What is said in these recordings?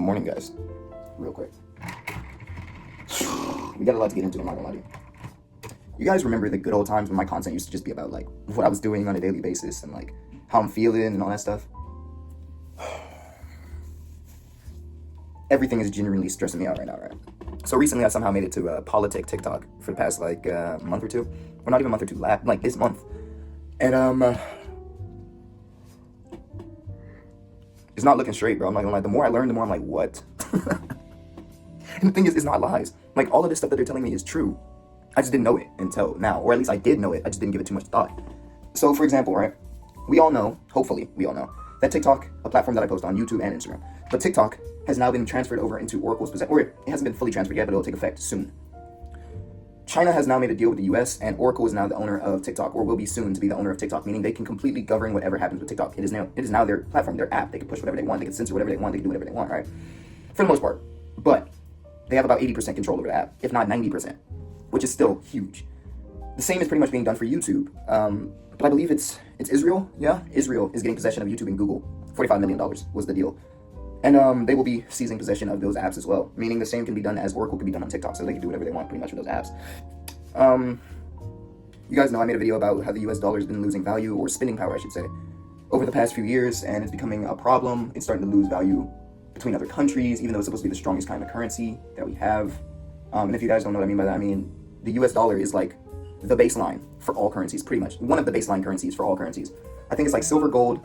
Morning, guys. Real quick. We got a lot to get into, I'm not gonna lie to you. You guys remember the good old times when my content used to just be about, like, what I was doing on a daily basis and, like, how I'm feeling and all that stuff? Everything is genuinely stressing me out right now, right? So recently I somehow made it to politic TikTok for the past, like, month or two. Or not even a month or two, like, this month. And, it's not looking straight, bro. I'm not gonna lie. The more I learn, the more I'm like, what? And the thing is, it's not lies. Like, all of this stuff that they're telling me is true. I just didn't know it until now. Or at least I did know it. I just didn't give it too much thought. So, for example, right? We all know, hopefully, we all know, that TikTok, a platform that I post on YouTube and Instagram, but TikTok has now been transferred over into Oracle's possession, or it hasn't been fully transferred yet, but it'll take effect soon. China has now made a deal with the US, and Oracle is now the owner of TikTok, or will be soon to be the owner of TikTok, meaning they can completely govern whatever happens with TikTok. It is now their platform, their app. They can push whatever they want, they can censor whatever they want, they can do whatever they want, right? For the most part. But they have about 80% control over the app, if not 90%, which is still huge. The same is pretty much being done for YouTube. But I believe it's Israel, yeah? Israel is getting possession of YouTube and Google. $45 million was the deal. And they will be seizing possession of those apps as well, meaning the same can be done as Oracle could be done on TikTok, so they can do whatever they want pretty much with those apps. You guys know I made a video about how the US dollar has been losing value, or spending power, I should say, over the past few years, and it's becoming a problem. It's starting to lose value between other countries, even though it's supposed to be the strongest kind of currency that we have. And if you guys don't know what I mean by that, I mean the US dollar is like the baseline for all currencies, pretty much. One of the baseline currencies for all currencies. I think it's like silver, gold,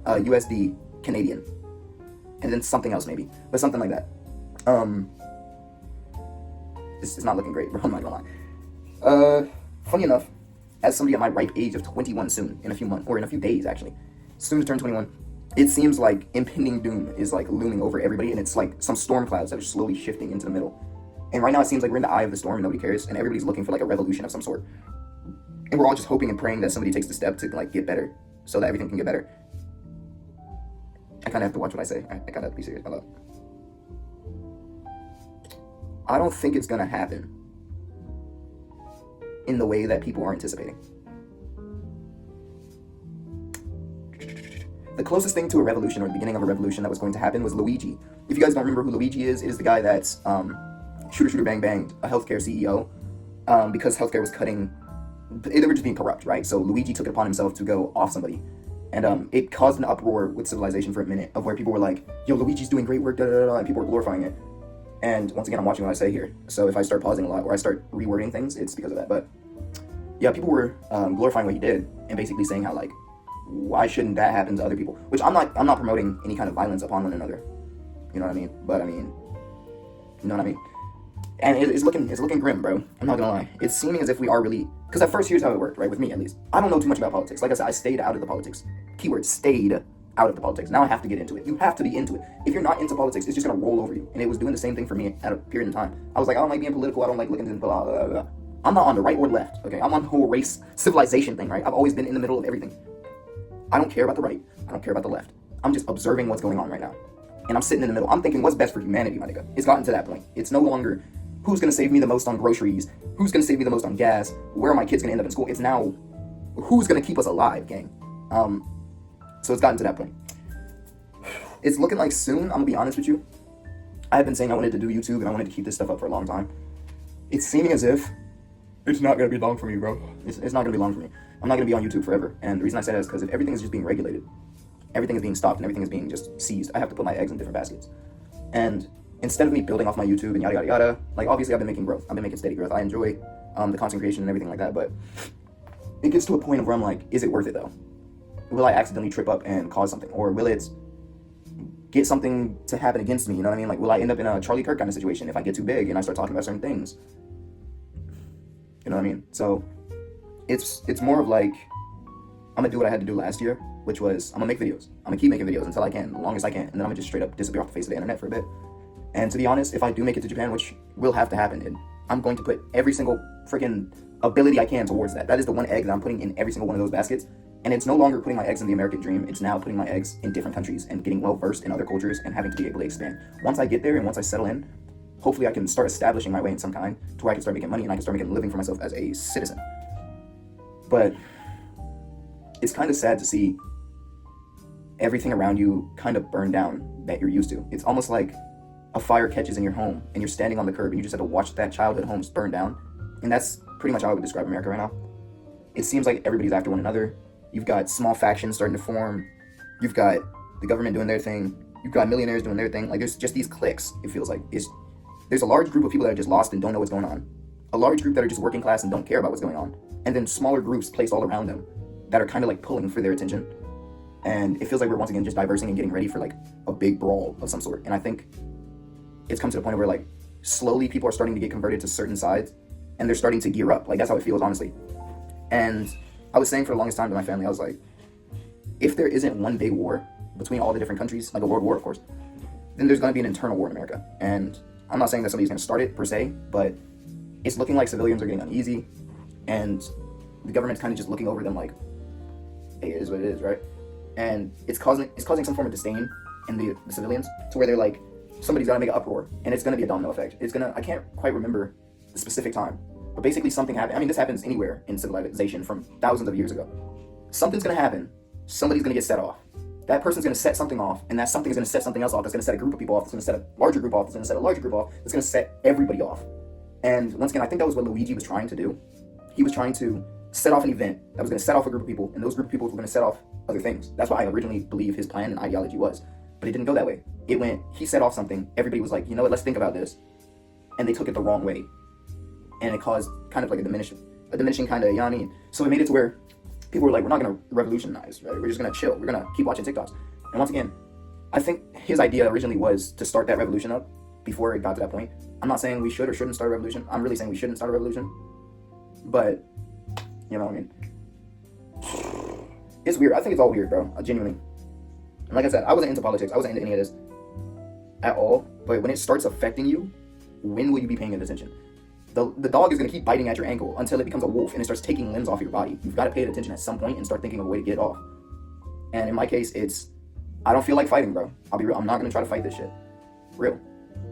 USD, Canadian, and then something else maybe, but something like that. It's not looking great, bro. I'm not gonna lie. Funny enough, as somebody at my ripe age of 21 soon, in a few months, or in a few days actually, soon to turn 21, it seems like impending doom is like looming over everybody, and it's like some storm clouds that are slowly shifting into the middle. And right now it seems like we're in the eye of the storm and nobody cares, and everybody's looking for like a revolution of some sort. And we're all just hoping and praying that somebody takes the step to like get better, so that everything can get better. I kind of have to watch what I say. I kind of have to be serious. Hello. I don't think it's gonna happen in the way that people are anticipating. The closest thing to a revolution, or the beginning of a revolution that was going to happen, was Luigi. If you guys don't remember who Luigi is, it is the guy that's shooter bang banged a healthcare CEO because healthcare was cutting. They were just being corrupt, right? So Luigi took it upon himself to go off somebody. And it caused an uproar with civilization for a minute, of where people were like, yo, Luigi's doing great work, da da da, and people were glorifying it. And once again, I'm watching what I say here. So if I start pausing a lot, or I start rewording things, it's because of that. But yeah, people were glorifying what he did, and basically saying how, like, why shouldn't that happen to other people? Which I'm not promoting any kind of violence upon one another. You know what I mean? But I mean, you know what I mean? And it's looking grim, bro. I'm not gonna lie. It's seeming as if we are really, because at first, here's how it worked, right? With me, at least. I don't know too much about politics. Like I said, I stayed out of the politics. Keyword, stayed out of the politics. Now I have to get into it. You have to be into it. If you're not into politics, it's just gonna roll over you. And it was doing the same thing for me at a period in time. I was like, I don't like being political. I don't like looking into blah, blah, blah. I'm not on the right or left, okay? I'm on the whole race civilization thing, right? I've always been in the middle of everything. I don't care about the right. I don't care about the left. I'm just observing what's going on right now. And I'm sitting in the middle. I'm thinking, what's best for humanity, my nigga? It's gotten to that point. It's no longer who's gonna save me the most on groceries, who's gonna save me the most on gas, where are my kids gonna end up in school. It's now who's gonna keep us alive, gang. So it's gotten to that point. It's looking like soon, I'm gonna be honest with you. I have been saying I wanted to do YouTube and I wanted to keep this stuff up for a long time. It's seeming as if it's not gonna be long for me, bro. It's not gonna be long for me. I'm not gonna be on YouTube forever. And the reason I say that is because if everything is just being regulated, everything is being stopped, and everything is being just seized, I have to put my eggs in different baskets. And instead of me building off my YouTube and yada yada yada, like obviously I've been making growth. I've been making steady growth. I enjoy the content creation and everything like that, but it gets to a point where I'm like, is it worth it though? Will I accidentally trip up and cause something? Or will it get something to happen against me? You know what I mean? Like, will I end up in a Charlie Kirk kind of situation if I get too big and I start talking about certain things? You know what I mean? So it's more of like, I'm gonna do what I had to do last year, which was I'm gonna make videos. I'm gonna keep making videos until I can, the longest I can, and then I'm gonna just straight up disappear off the face of the internet for a bit. And to be honest, if I do make it to Japan, which will have to happen, and I'm going to put every single freaking ability I can towards that. That is the one egg that I'm putting in every single one of those baskets. And it's no longer putting my eggs in the American dream. It's now putting my eggs in different countries and getting well versed in other cultures and having to be able to expand. Once I get there and once I settle in, hopefully I can start establishing my way in some kind to where I can start making money and I can start making a living for myself as a citizen. But it's kind of sad to see everything around you kind of burn down that you're used to. It's almost like a fire catches in your home and you're standing on the curb and you just have to watch that childhood home burn down. And that's pretty much how I would describe America right now. It seems like everybody's after one another. You've got small factions starting to form. You've got the government doing their thing. You've got millionaires doing their thing. Like, there's just these cliques, it feels like. There's a large group of people that are just lost and don't know what's going on. A large group that are just working class and don't care about what's going on. And then smaller groups placed all around them that are kind of like pulling for their attention. And it feels like we're once again just diversing and getting ready for like a big brawl of some sort. And I think it's come to the point where like slowly people are starting to get converted to certain sides and they're starting to gear up. Like, that's how it feels, honestly. And I was saying for the longest time to my family, I was like, if there isn't one big war between all the different countries, like a world war, of course, then there's going to be an internal war in America. And I'm not saying that somebody's going to start it per se, but it's looking like civilians are getting uneasy and the government's kind of just looking over them like, hey, it is what it is, right? And it's causing some form of disdain in the civilians to where they're like, somebody's got to make an uproar, and it's going to be a domino effect. I can't quite remember the specific time, but basically something happened. I mean, this happens anywhere in civilization from thousands of years ago. Something's going to happen. Somebody's going to get set off. That person's going to set something off, and that something is going to set something else off. That's going to set a group of people off. It's going to set a larger group off. It's going to set a larger group off. It's going to set everybody off. And once again, I think that was what Luigi was trying to do. He was trying to set off an event that was going to set off a group of people, and those group of people were going to set off other things. That's what I originally believe his plan and ideology was. But it didn't go that way. He set off something, everybody was like, you know what, let's think about this. And they took it the wrong way. And it caused kind of like a diminishing kind of, you know what I mean? So it made it to where people were like, we're not going to revolutionize, right? We're just going to chill. We're going to keep watching TikToks. And once again, I think his idea originally was to start that revolution up before it got to that point. I'm not saying we should or shouldn't start a revolution. I'm really saying we shouldn't start a revolution. But, you know what I mean? It's weird. I think it's all weird, bro. Genuinely. And like I said, I wasn't into politics. I wasn't into any of this at all. But when it starts affecting you, when will you be paying attention? The dog is going to keep biting at your ankle until it becomes a wolf and it starts taking limbs off your body. You've got to pay attention at some point and start thinking of a way to get it off. And in my case, I don't feel like fighting, bro. I'll be real. I'm not going to try to fight this shit. Real.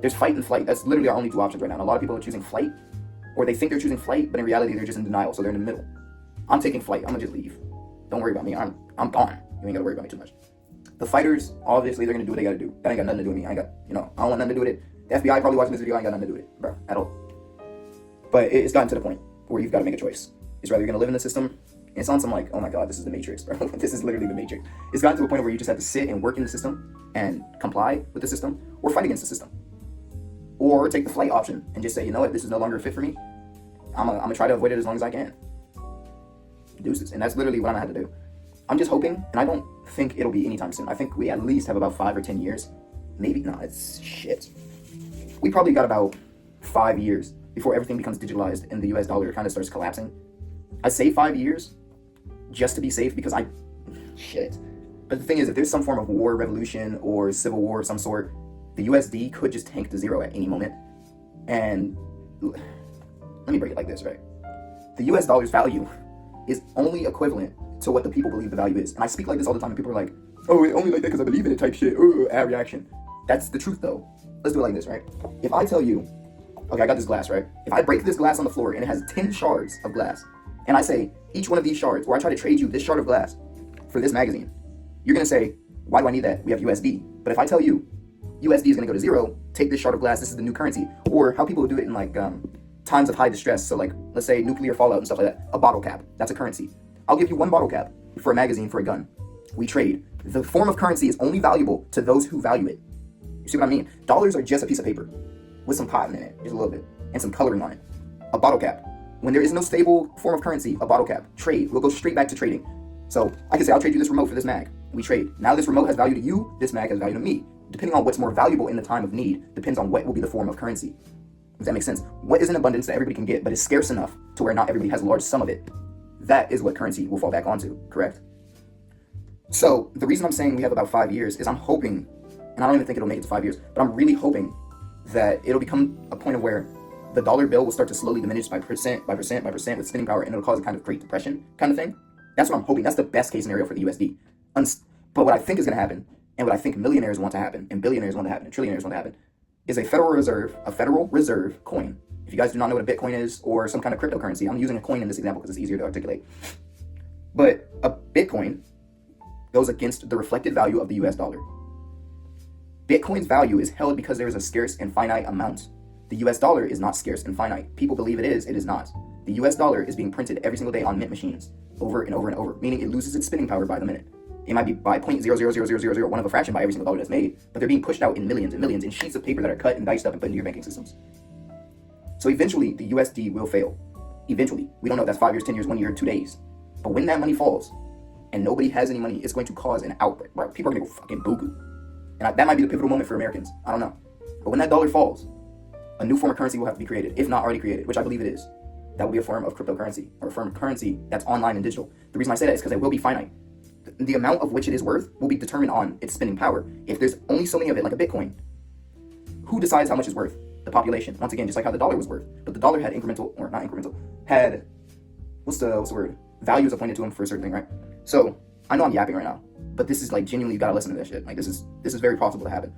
There's fight and flight. That's literally our only two options right now. And a lot of people are choosing flight, or they think they're choosing flight, but in reality, they're just in denial. So they're in the middle. I'm taking flight. I'm going to just leave. Don't worry about me. I'm gone. You ain't got to worry about me too much. The fighters, obviously, they're going to do what they got to do. That ain't got nothing to do with me. I don't want nothing to do with it. The FBI probably watching this video. I ain't got nothing to do with it, bro, at all. But it's gotten to the point where you've got to make a choice. It's rather you're going to live in the system. And it's on some like, oh my God, this is the Matrix, bro. This is literally the Matrix. It's gotten to a point where you just have to sit and work in the system and comply with the system, or fight against the system. Or take the flight option and just say, you know what, this is no longer fit for me. I'm gonna try to avoid it as long as I can. Deuces. And that's literally what I'm gonna have to do. I'm just hoping, and I don't think it'll be anytime soon. I think we at least have about 5 or 10 years. Maybe, no, it's shit. We probably got about 5 years before everything becomes digitalized and the US dollar kind of starts collapsing. I say 5 years just to be safe because shit. But the thing is, if there's some form of war, revolution, or civil war of some sort, the USD could just tank to zero at any moment. And let me break it like this, right? The US dollar's value is only equivalent to what the people believe the value is. And I speak like this all the time, and people are like, oh, it only like that because I believe in it type shit. Ad reaction. That's the truth, though. Let's do it like this, right? If I tell you, okay, I got this glass, right? If I break this glass on the floor and it has 10 shards of glass, and I say, each one of these shards, or I try to trade you this shard of glass for this magazine, you're going to say, why do I need that? We have USD. But if I tell you, USD is going to go to zero, take this shard of glass, this is the new currency. Or how people would do it in like times of high distress. So like, let's say nuclear fallout and stuff like that. A bottle cap, that's a currency. I'll give you one bottle cap for a magazine, for a gun. We trade. The form of currency is only valuable to those who value it. You see what I mean? Dollars are just a piece of paper with some cotton in it, just a little bit, and some coloring on it. A bottle cap. When there is no stable form of currency, a bottle cap. Trade. We'll go straight back to trading. So I can say, I'll trade you this remote for this mag. We trade. Now this remote has value to you, this mag has value to me. Depending on what's more valuable in the time of need, depends on what will be the form of currency. Does that make sense? What is in abundance that everybody can get, but is scarce enough to where not everybody has a large sum of it? That is what currency will fall back onto, correct? So the reason I'm saying we have about 5 years is I'm hoping, and I don't even think it'll make it to 5 years, but I'm really hoping that it'll become a point of where the dollar bill will start to slowly diminish by percent with spending power, and it'll cause a kind of Great Depression kind of thing. That's what I'm hoping. That's the best case scenario for the USD. But what I think is going to happen, and what I think millionaires want to happen, and billionaires want to happen, and trillionaires want to happen, is a Federal Reserve coin. If you guys do not know what a Bitcoin is, or some kind of cryptocurrency, I'm using a coin in this example because it's easier to articulate. But a Bitcoin goes against the reflected value of the US dollar. Bitcoin's value is held because there is a scarce and finite amount. The US dollar is not scarce and finite. People believe it is not. The US dollar is being printed every single day on mint machines, over and over and over, meaning it loses its spinning power by the minute. It might be by 0.000001 of a fraction by every single dollar that's made, but they're being pushed out in millions and millions in sheets of paper that are cut and diced up and put into your banking systems. So eventually, the USD will fail. Eventually. We don't know if that's 5 years, 10 years, 1 year, 2 days. But when that money falls, and nobody has any money, it's going to cause an outbreak, right? People are going to go fucking boo-goo. And that might be the pivotal moment for Americans. I don't know. But when that dollar falls, a new form of currency will have to be created, if not already created, which I believe it is. That will be a form of cryptocurrency, or a form of currency that's online and digital. The reason I say that is because it will be finite. The amount of which it is worth will be determined on its spending power. If there's only so many of it, like a Bitcoin, who decides how much it's worth? The population. Once again, just like how the dollar was worth. But the dollar had had, what's the word? Values appointed to them for a certain thing, right? So, I know I'm yapping right now, but this is like genuinely, you gotta listen to this shit. Like this is very possible to happen.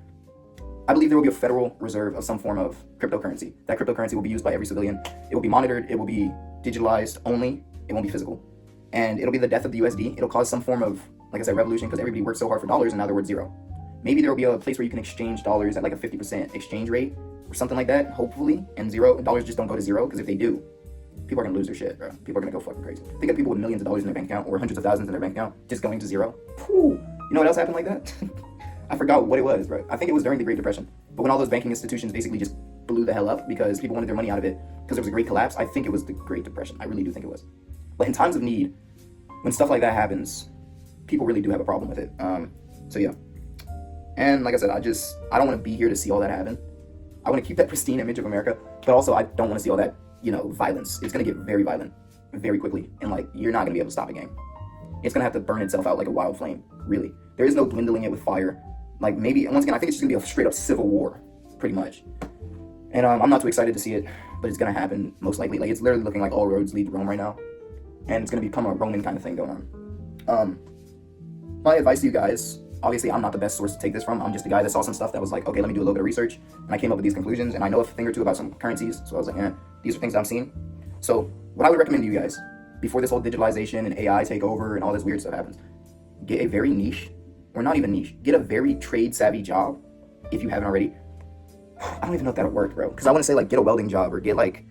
I believe there will be a federal reserve of some form of cryptocurrency. That cryptocurrency will be used by every civilian. It will be monitored. It will be digitalized only. It won't be physical. And it'll be the death of the USD. It'll cause some form of, like I said, revolution, because everybody worked so hard for dollars and now they're worth zero. Maybe there will be a place where you can exchange dollars at like a 50% exchange rate or something like that, hopefully, and dollars just don't go to zero, because if they do, people are gonna lose their shit, bro. People are gonna go fucking crazy. Think of people with millions of dollars in their bank account or hundreds of thousands in their bank account just going to zero. Whew. You know what else happened like that? I forgot what it was, bro. I think it was during the Great Depression. But when all those banking institutions basically just blew the hell up because people wanted their money out of it because there was a great collapse, I think it was the Great Depression. I really do think it was. But in times of need, when stuff like that happens, people really do have a problem with it. So yeah. And like I said, I don't want to be here to see all that happen. I want to keep that pristine image of America, but also I don't want to see all that, violence. It's going to get very violent very quickly, and like you're not going to be able to stop a game. It's going to have to burn itself out like a wild flame, really. There is no dwindling it with fire. Like maybe, once again, I think it's just going to be a straight up civil war, pretty much. And I'm not too excited to see it, but it's going to happen most likely. Like it's literally looking like all roads lead to Rome right now, and it's going to become a Roman kind of thing going on. My advice to you guys, obviously I'm not the best source to take this from. I'm just a guy that saw some stuff that was like, okay, let me do a little bit of research, and I came up with these conclusions, and I know a thing or two about some currencies, so I was like, these are things I'm seeing. So what I would recommend to you guys, before this whole digitalization and AI take over and all this weird stuff happens, get a very niche, or not even niche, get a very trade-savvy job, if you haven't already. I don't even know if that'll work, bro, because I want to say, like, get a welding job, or get, like,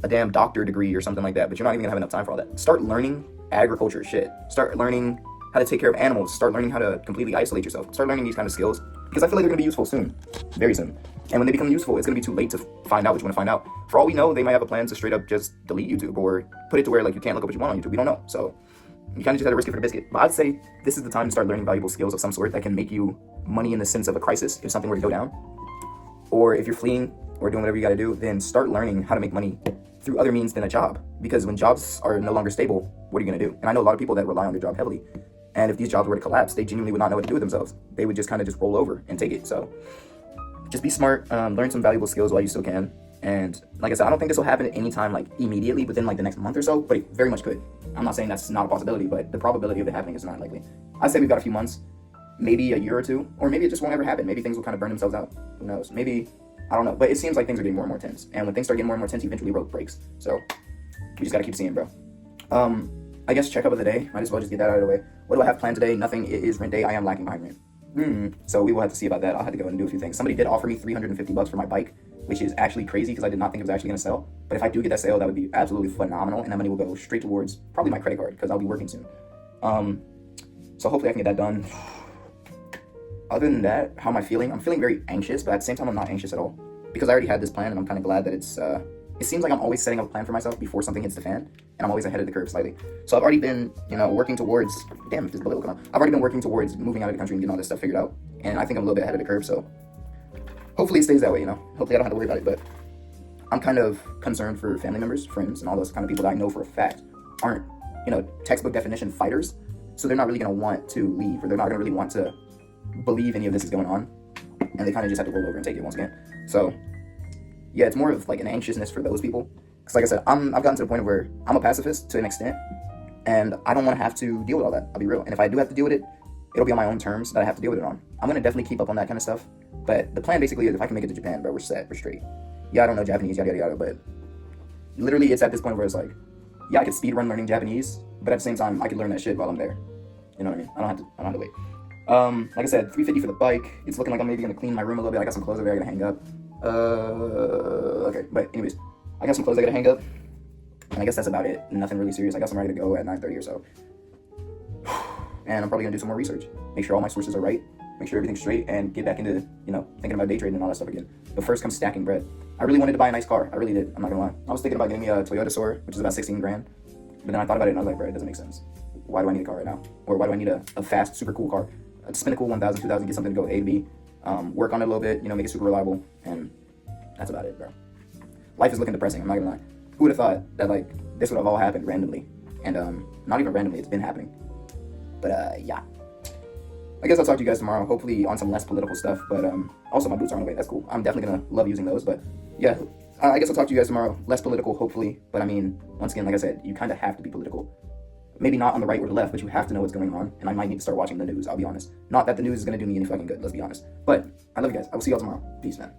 a damn doctor degree or something like that, but you're not even gonna have enough time for all that. Start learning agriculture shit. Start learning how to take care of animals. Start learning how to completely isolate yourself. Start learning these kind of skills, because I feel like they're gonna be useful soon, very soon. And when they become useful, it's gonna be too late to find out what you want to find out. For all we know, they might have a plan to straight up just delete YouTube, or put it to where like you can't look up what you want on YouTube. We don't know, so you kind of just gotta risk it for the biscuit. But I'd say this is the time to start learning valuable skills of some sort that can make you money in the sense of a crisis if something were to go down, or if you're fleeing or doing whatever you gotta do. Then start learning how to make money through other means than a job, because when jobs are no longer stable, what are you gonna do? And I know a lot of people that rely on their job heavily, and if these jobs were to collapse, they genuinely would not know what to do with themselves. They would just kind of just roll over and take it. So just be smart, learn some valuable skills while you still can. And like I said, I don't think this will happen at any time, like immediately within like the next month or so, but it very much could. I'm not saying that's not a possibility, but the probability of it happening is not likely. I'd say we've got a few months, maybe a year or two, or maybe it just won't ever happen. Maybe things will kind of burn themselves out. Who knows? Maybe, I don't know. But it seems like things are getting more and more tense. And when things start getting more and more tense, eventually road breaks. So we just gotta keep seeing, bro. I guess check up of the day. Might as well just get that out of the way. What do I have planned today? Nothing. It is rent day. I am lacking behind rent. So we will have to see about that. I'll have to go and do a few things. Somebody did offer me $350 for my bike, which is actually crazy because I did not think it was actually going to sell. But if I do get that sale, that would be absolutely phenomenal, and that money will go straight towards probably my credit card because I'll be working soon. So hopefully I can get that done. Other than that, how am I feeling? I'm feeling very anxious, but at the same time, I'm not anxious at all because I already had this plan, and I'm kind of glad that it seems like I'm always setting up a plan for myself before something hits the fan, and I'm always ahead of the curve slightly. So I've already been, working towards, damn, this bullet will come out. I've already been working towards moving out of the country and getting all this stuff figured out, and I think I'm a little bit ahead of the curve, so hopefully it stays that way, Hopefully I don't have to worry about it, but I'm kind of concerned for family members, friends, and all those kind of people that I know for a fact aren't, textbook definition fighters, so they're not really going to want to leave, or they're not going to really want to believe any of this is going on, and they kind of just have to roll over and take it once again. So yeah, it's more of like an anxiousness for those people. Because like I said, I've gotten to the point where I'm a pacifist to an extent, and I don't want to have to deal with all that. I'll be real. And if I do have to deal with it, it'll be on my own terms that I have to deal with it on. I'm going to definitely keep up on that kind of stuff. But the plan basically is if I can make it to Japan, bro, we're set, we're straight. Yeah, I don't know Japanese, yada, yada, yada, but literally it's at this point where it's like, yeah, I could speedrun learning Japanese, but at the same time, I could learn that shit while I'm there. You know what I mean? I don't have to wait. Like I said, $350 for the bike. It's looking like I'm maybe gonna clean my room a little bit. I got some clothes over there I gotta hang up. Okay, but anyways, I got some clothes I gotta hang up, and I guess that's about it. Nothing really serious. I guess I'm ready to go at 9:30 or so, and I'm probably gonna do some more research. Make sure all my sources are right. Make sure everything's straight, and get back into thinking about day trading and all that stuff again. But first comes stacking bread. I really wanted to buy a nice car. I really did. I'm not gonna lie. I was thinking about getting me a Toyota Soarer, which is about 16 grand. But then I thought about it and I was like, bro, it doesn't make sense. Why do I need a car right now? Or why do I need a fast, super cool car? Spend a cool 1,000, 2,000, get something to go A to B. Work on it a little bit, make it super reliable, and that's about it, bro. Life is looking depressing, I'm not gonna lie. Who would have thought that, like, this would have all happened randomly? And, not even randomly, it's been happening. But, yeah. I guess I'll talk to you guys tomorrow, hopefully on some less political stuff, but, also my boots are on the way, that's cool. I'm definitely gonna love using those, but, yeah. I guess I'll talk to you guys tomorrow. Less political, hopefully, but I mean, once again, like I said, you kind of have to be political. Maybe not on the right or the left, but you have to know what's going on, and I might need to start watching the news, I'll be honest. Not that the news is gonna do me any fucking good, let's be honest. But, I love you guys. I will see y'all tomorrow. Peace, man.